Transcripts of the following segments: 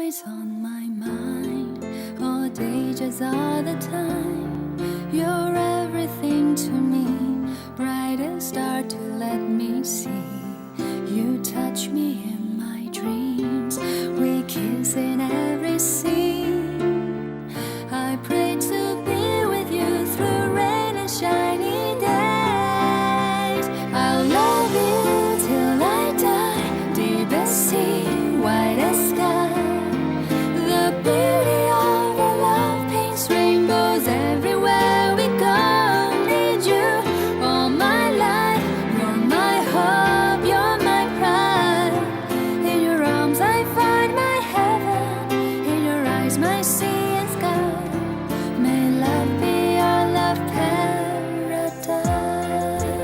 always on my mind. All day, just all the time. You're everything to me, brightest star to let me see. You touch me in my dreams, we kiss in every scene. I pray to be with you through rain and shiny days. I'll love you till I die, deepest sea, widest sky. The beauty of our love paints rainbows everywhere we go. Need you all my life, you're my hope, you're my pride. In your arms I find my heaven, in your eyes my sea and sky. May love be our love paradise.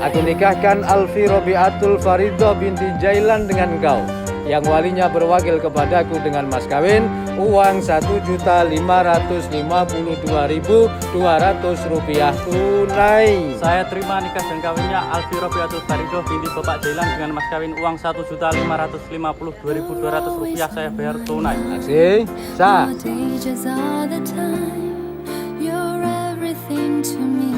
Aku nikahkan Alfi Robiatul Faridoh binti Jailan dengan engkau, yang walinya berwakil kepadaku dengan mas kawin uang Rp1.552.200 tunai. Saya terima nikah dan kawinnya Alfi Robiatul Faridoh binti Bapak Jailan dengan mas kawin uang Rp1.552.200. Saya bayar tunai. Aksi, sah. All day, just all the time. You're everything to me.